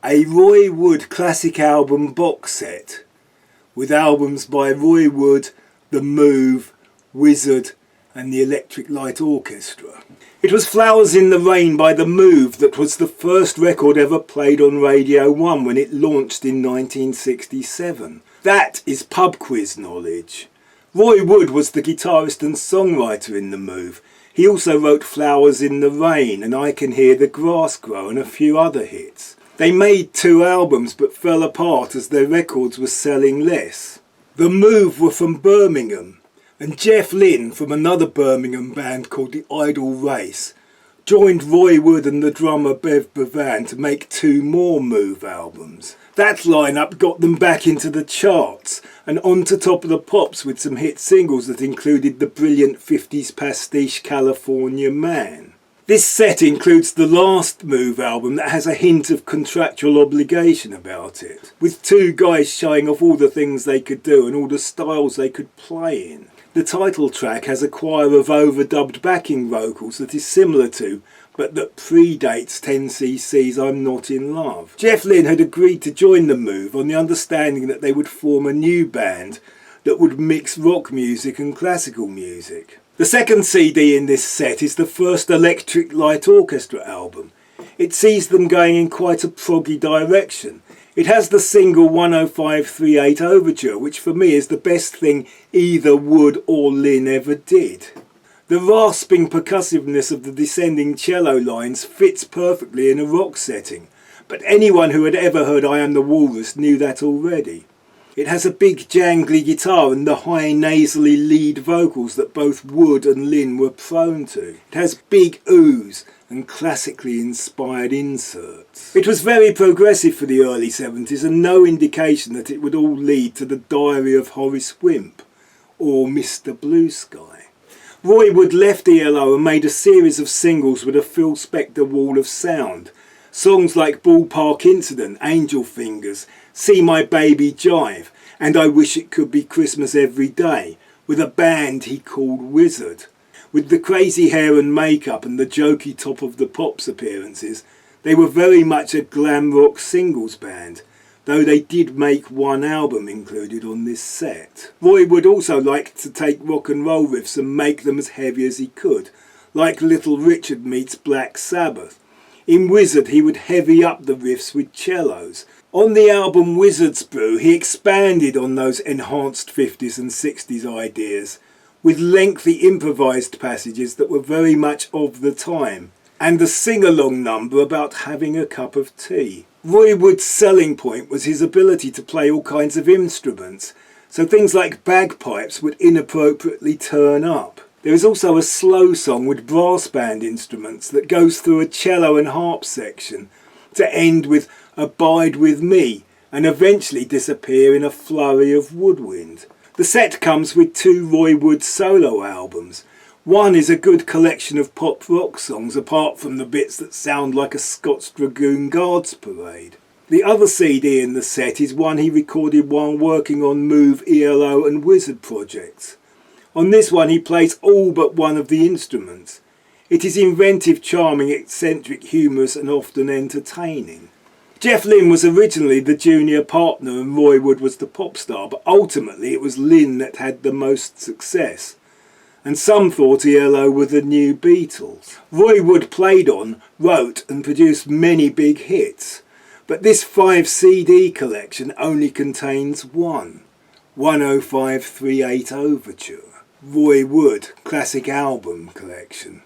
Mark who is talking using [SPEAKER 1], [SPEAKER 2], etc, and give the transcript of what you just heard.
[SPEAKER 1] A Roy Wood classic album box set with albums by Roy Wood, The Move, Wizzard and the Electric Light Orchestra. It was Flowers in the Rain by The Move that was the first record ever played on Radio 1 when it launched in 1967. That is pub quiz knowledge. Roy Wood was the guitarist and songwriter in The Move. He also wrote Flowers in the Rain and I Can Hear the Grass Grow and a few other hits. They made 2 albums but fell apart as their records were selling less. The Move were from Birmingham, and Jeff Lynne from another Birmingham band called the Idle Race joined Roy Wood and the drummer Bev Bevan to make 2 more Move albums. That lineup got them back into the charts and onto Top of the Pops with some hit singles that included the brilliant 50s pastiche California Man. This set includes the last Move album that has a hint of contractual obligation about it, with 2 guys showing off all the things they could do and all the styles they could play in. The title track has a choir of overdubbed backing vocals that is similar to, but that predates 10cc's I'm Not in Love. Jeff Lynne had agreed to join The Move on the understanding that they would form a new band that would mix rock music and classical music. The second CD in this set is the first Electric Light Orchestra album. It sees them going in quite a proggy direction. It has the single 10538 Overture, which for me is the best thing either Wood or Lynne ever did. The rasping percussiveness of the descending cello lines fits perfectly in a rock setting, but anyone who had ever heard I Am the Walrus knew that already. It has a big jangly guitar and the high nasally lead vocals that both Wood and Lynne were prone to. It has big oohs and classically inspired inserts. It was very progressive for the early 70s and no indication that it would all lead to the Diary of Horace Wimp or Mr. Blue Sky. Roy Wood left ELO and made a series of singles with a Phil Spector wall of sound. Songs like Ballpark Incident, Angel Fingers, See My Baby Jive and I Wish It Could Be Christmas Every Day, with a band he called Wizzard. With the crazy hair and makeup and the jokey Top of the Pops appearances, they were very much a glam rock singles band, though they did make 1 album included on this set. Roy Wood also liked to take rock and roll riffs and make them as heavy as he could, like Little Richard meets Black Sabbath. In Wizzard he would heavy up the riffs with cellos. On the album Wizzard's Brew he expanded on those enhanced 50s and 60s ideas, with lengthy improvised passages that were very much of the time, and a sing-along number about having a cup of tea. Roy Wood's selling point was his ability to play all kinds of instruments, so things like bagpipes would inappropriately turn up. There is also a slow song with brass band instruments that goes through a cello and harp section to end with Abide With Me and eventually disappear in a flurry of woodwind. The set comes with 2 Roy Wood solo albums. One is a good collection of pop rock songs apart from the bits that sound like a Scots Dragoon Guards parade. The other CD in the set is one he recorded while working on Move, ELO and Wizzard projects. On this one he plays all but one of the instruments. It is inventive, charming, eccentric, humorous and often entertaining. Jeff Lynne was originally the junior partner and Roy Wood was the pop star, but ultimately it was Lynne that had the most success. And some thought ELO were the new Beatles. Roy Wood played on, wrote and produced many big hits, but this 5 CD collection only contains 1, 10538 Overture. Roy Wood Classic Album Collection.